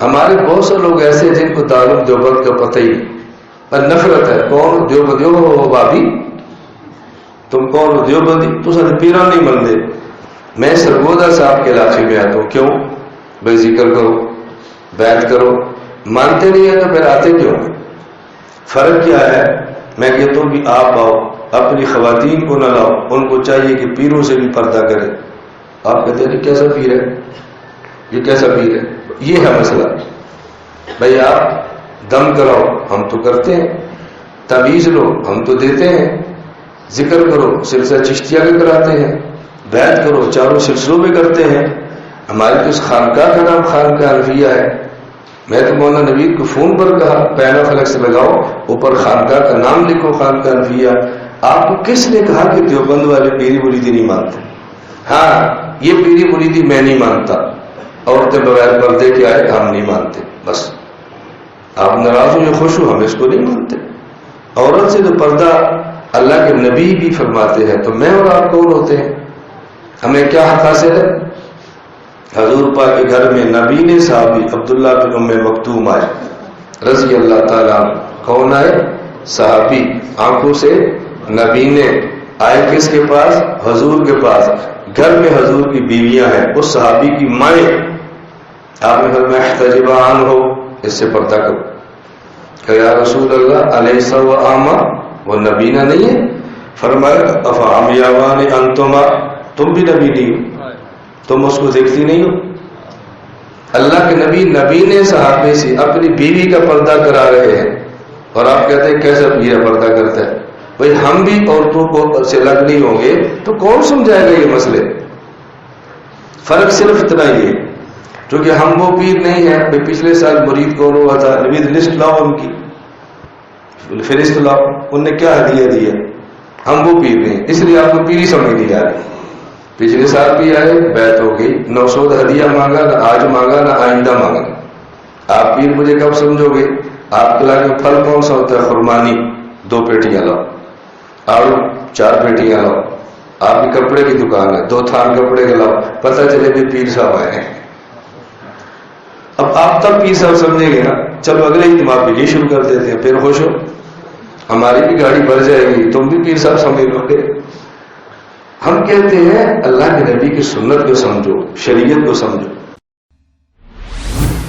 ہمارے بہت سے لوگ ایسے ہیں جن کو دارالعلوم دیوبند کا پتہ ہی نہیں، اور نفرت ہے، کون دیوبندی ہو بابی، تم کون ہو دیوبندی، تو سارے پیران نہیں مندے۔ میں سرگودا صاحب کے علاقے میں آتا ہوں، کیوں بھائی ذکر کرو بیعت کرو، مانتے نہیں ہیں تو پھر آتے کیوں؟ فرق کیا ہے؟ میں کہتا ہوں کہ آپ آؤ، اپنی خواتین کو نہ لاؤ، ان کو چاہیے کہ پیروں سے بھی پردہ کرے۔ آپ کہتے ہیں کیسا پیر ہے یہ، کیسا پیر ہے؟ یہ ہے مسئلہ۔ بھائی آپ دم کراؤ، ہم تو کرتے ہیں، تعویذ لو، ہم تو دیتے ہیں، ذکر کرو، سلسلہ چشتیہ میں کراتے ہیں، بیعت کرو، چاروں سلسلوں میں کرتے ہیں۔ ہماری تو اس خانقاہ کا نام خانقاہ انفیہ ہے۔ میں تو مولانا نوید کو فون پر کہا پینا فلک سے لگاؤ، اوپر خانقاہ کا نام لکھو، خانقاہ انفیہ۔ آپ کو کس نے کہا کہ دیوبند والے پیری مریدی نہیں مانتے؟ ہاں یہ پیری مریدی میں نہیں مانتا، عورتیں بغیر پردے کے آئے ہم نہیں مانتے، بس آپ ناراض ہو یا خوش ہو، ہم اس کو نہیں مانتے۔ عورت سے تو پردہ اللہ کے نبی بھی فرماتے ہیں، تو میں اور آپ کون ہوتے ہیں؟ ہمیں کیا حق حاصل ہے؟ حضور پاک کے گھر میں نبی نے صحابی عبداللہ بن ام مکتوم آئے رضی اللہ تعالیٰ عنہ۔ کون آئے؟ صحابی، آنکھوں سے نبی نے آئے کس کے پاس؟ حضور کے پاس۔ گھر میں حضور کی بیویاں ہیں، اس صحابی کی مائیں۔ آپ نے فرمایا احتجبا عنہ، اس سے پردہ کرو۔ کہ یا رسول اللہ الیس و اعمی، وہ نبینا نہیں ہے؟ فرمایا افعمیاوان انتما، تم بھی نبی نہیں ہو، تم اس کو دیکھتی نہیں ہو؟ اللہ کے نبی نے صحابے سے اپنی بیوی کا پردہ کرا رہے ہیں، اور آپ کہتے ہیں کیسا پیر پردہ کرتا ہے؟ بھائی ہم بھی عورتوں کو سے الگ نہیں ہوں گے تو کون سمجھائے گا یہ مسئلے؟ فرق صرف اتنا ہی ہے، کیونکہ ہم وہ پیر نہیں ہیں۔ بھائی پچھلے سال مرید کون ہوا تھا، نوید لسٹ لاؤ، ان کی فہرست لاؤ، ان نے کیا ہدیہ دیا؟ ہم وہ پیر نہیں، اس لیے آپ کو پیری سمجھ نہیں آ رہی۔ پچھلے سال بھی آئے، بیعت ہو گئی، 900 ہدیہ مانگا، نہ آج مانگا نہ آئندہ مانگا۔ آپ پیر مجھے کب سمجھو گے؟ آپ کے لانے پھل کون سا ہوتا ہے؟ خرمانی 2 پیٹیاں لاؤ، آلو 4 پیٹیاں لاؤ۔ آپ کی کپڑے کی دکان ہے، 2 تھان کپڑے کے لاؤ، پتہ چلے بھی پیر صاحب آئے ہیں۔ اب آپ تب پیر صاحب سمجھیں گے نا، چلو اگلے اجتماع پہ یہ شروع کر دیتے ہیں، پھر خوش ہو، ہماری بھی گاڑی بھر جائے گی، تم بھی پیر صاحب سمجھ لو گے۔ ہم کہتے ہیں اللہ کے نبی کی سنت کو سمجھو، شریعت کو سمجھو۔